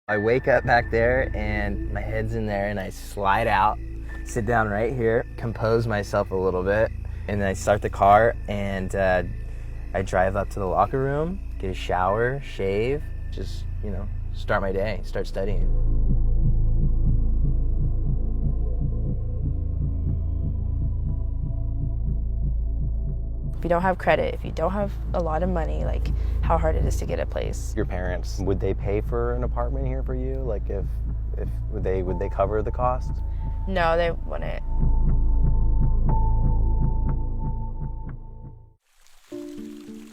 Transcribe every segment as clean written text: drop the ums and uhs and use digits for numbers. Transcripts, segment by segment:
I wake up back there and my head's in there and I slide out, sit down right here, compose myself a little bit, and then I start the car and I drive up to the locker room, get a shower, shave, just, start my day, start studying. If you don't have credit, if you don't have a lot of money, like how hard it is to get a place. Your parents, would they pay for an apartment here for you? Like if would they cover the cost? No, they wouldn't.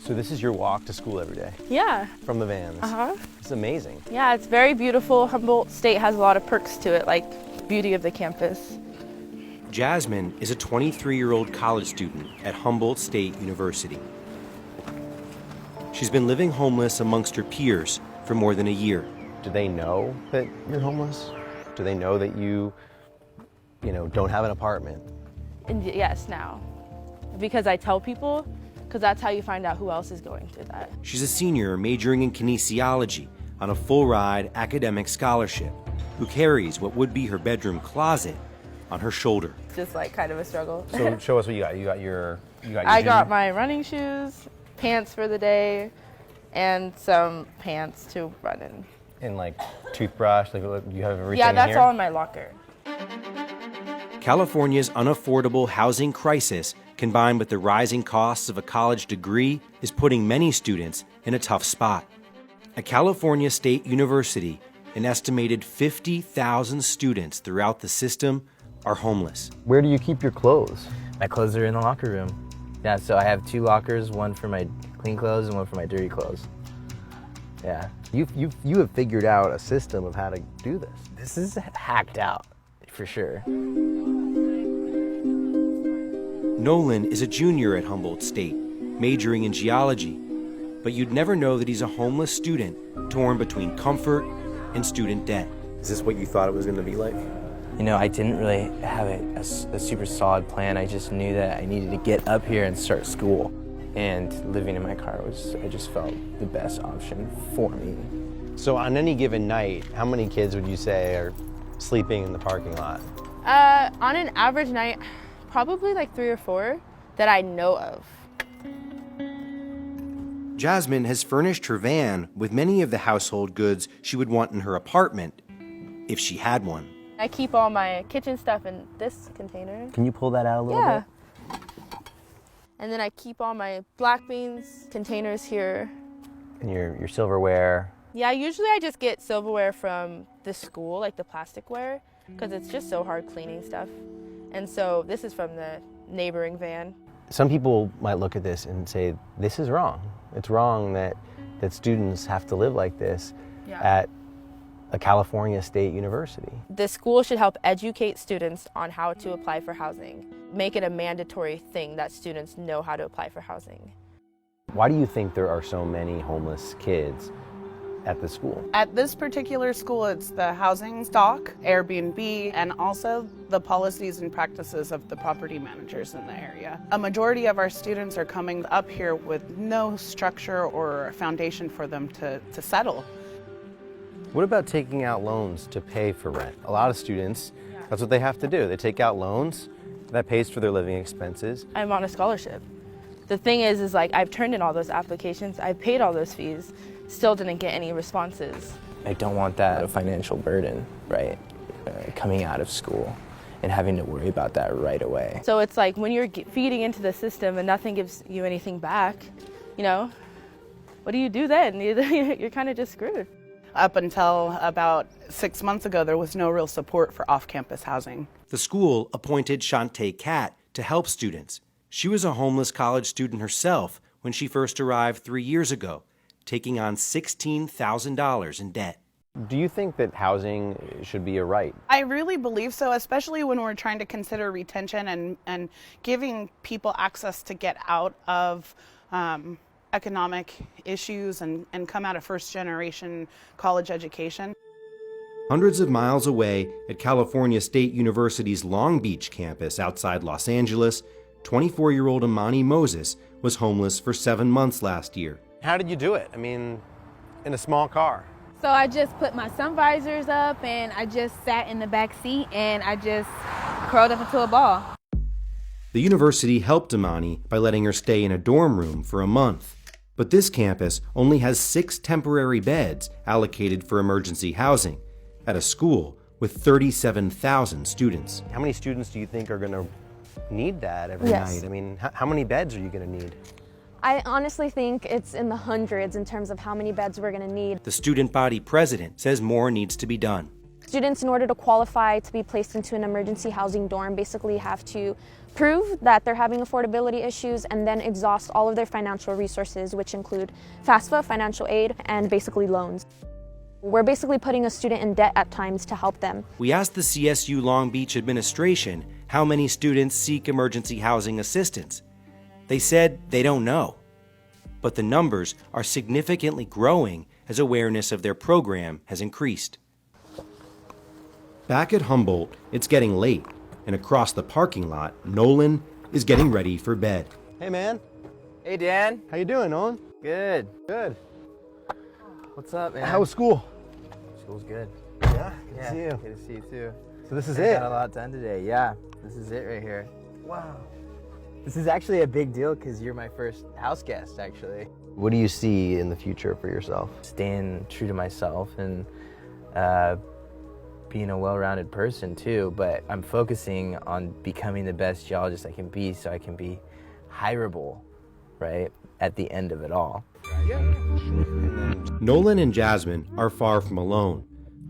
So this is your walk to school every day? Yeah. From the vans? Uh-huh. It's amazing. Yeah, it's very beautiful. Humboldt State has a lot of perks to it, like beauty of the campus. Jasmine is a 23-year-old college student at Humboldt State University. She's been living homeless amongst her peers for more than a year. Do they know that you're homeless? Do they know that you don't have an apartment? And yes, now. Because I tell people, because that's how you find out who else is going through that. She's a senior majoring in kinesiology on a full-ride academic scholarship who carries what would be her bedroom closet on her shoulder. It's just like kind of a struggle. So show us what you got. You got your I got my running shoes, pants for the day, and some pants to run in. And like toothbrush, like you have everything Yeah, that's in here? all in my locker. California's unaffordable housing crisis, combined with the rising costs of a college degree, is putting many students in a tough spot. At California State University, an estimated 50,000 students throughout the system are homeless. Where do you keep your clothes? My clothes are in the locker room. Yeah, so I have 2 lockers, one for my clean clothes and one for my dirty clothes. Yeah. You have figured out a system of how to do this. This is hacked out, for sure. Nolan is a junior at Humboldt State, majoring in geology, but you'd never know that he's a homeless student torn between comfort and student debt. Is this what you thought it was going to be like? I didn't really have a super solid plan. I just knew that I needed to get up here and start school. And living in my car I just felt the best option for me. So on any given night, how many kids would you say are sleeping in the parking lot? On an average night, probably like 3 or 4 that I know of. Jasmine has furnished her van with many of the household goods she would want in her apartment if she had one. I keep all my kitchen stuff in this container. Can you pull that out a little bit? And then I keep all my black beans containers here. And your silverware. Yeah, usually I just get silverware from the school, like the plasticware, because it's just so hard cleaning stuff. And so this is from the neighboring van. Some people might look at this and say, this is wrong. It's wrong that students have to live like this at a California State University. The school should help educate students on how to apply for housing. Make it a mandatory thing that students know how to apply for housing. Why do you think there are so many homeless kids at the school? At this particular school, it's the housing stock, Airbnb, and also the policies and practices of the property managers in the area. A majority of our students are coming up here with no structure or foundation for them to settle. What about taking out loans to pay for rent? A lot of students, that's what they have to do. They take out loans, that pays for their living expenses. I'm on a scholarship. The thing is like I've turned in all those applications, I've paid all those fees, still didn't get any responses. I don't want that financial burden, right, coming out of school and having to worry about that right away. So it's like when you're feeding into the system and nothing gives you anything back, what do you do then? You're kind of just screwed. Up until about 6 months ago, there was no real support for off-campus housing. The school appointed Shantae Catt to help students. She was a homeless college student herself when she first arrived 3 years ago, taking on $16,000 in debt. Do you think that housing should be a right? I really believe so, especially when we're trying to consider retention and giving people access to get out of economic issues and come out of first-generation college education. Hundreds of miles away at California State University's Long Beach campus outside Los Angeles, 24-year-old Amani Moses was homeless for 7 months last year. How did you do it? I mean, in a small car. So I just put my sun visors up and I just sat in the back seat and I just curled up into a ball. The university helped Imani by letting her stay in a dorm room for a month. But this campus only has 6 temporary beds allocated for emergency housing at a school with 37,000 students. How many students do you think are going to need that every Yes. night? I mean, how many beds are you going to need? I honestly think it's in the hundreds in terms of how many beds we're going to need. The student body president says more needs to be done. Students, in order to qualify to be placed into an emergency housing dorm, basically have to prove that they're having affordability issues and then exhaust all of their financial resources, which include FAFSA, financial aid, and basically loans. We're basically putting a student in debt at times to help them. We asked the CSU Long Beach administration how many students seek emergency housing assistance. They said they don't know. But the numbers are significantly growing as awareness of their program has increased. Back at Humboldt, it's getting late, and across the parking lot, Nolan is getting ready for bed. Hey, man. Hey, Dan. How you doing, Nolan? Good. Good. What's up, man? How was school? School's good. Yeah, good to see you. Good to see you too. So this is I it. got a lot done today. Yeah, this is it right here. Wow. This is actually a big deal because you're my first house guest, actually. What do you see in the future for yourself? Staying true to myself and being a well-rounded person too, but I'm focusing on becoming the best geologist I can be so I can be hireable, right, at the end of it all. Nolan and Jasmine are far from alone,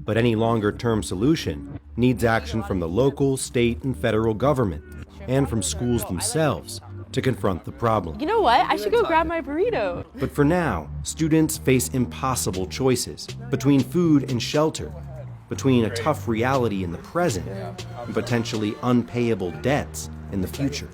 but any longer-term solution needs action from the local, state, and federal government, and from schools themselves to confront the problem. You know what? I should go grab my burrito. But for now, students face impossible choices between food and shelter, between a tough reality in the present and potentially unpayable debts in the future.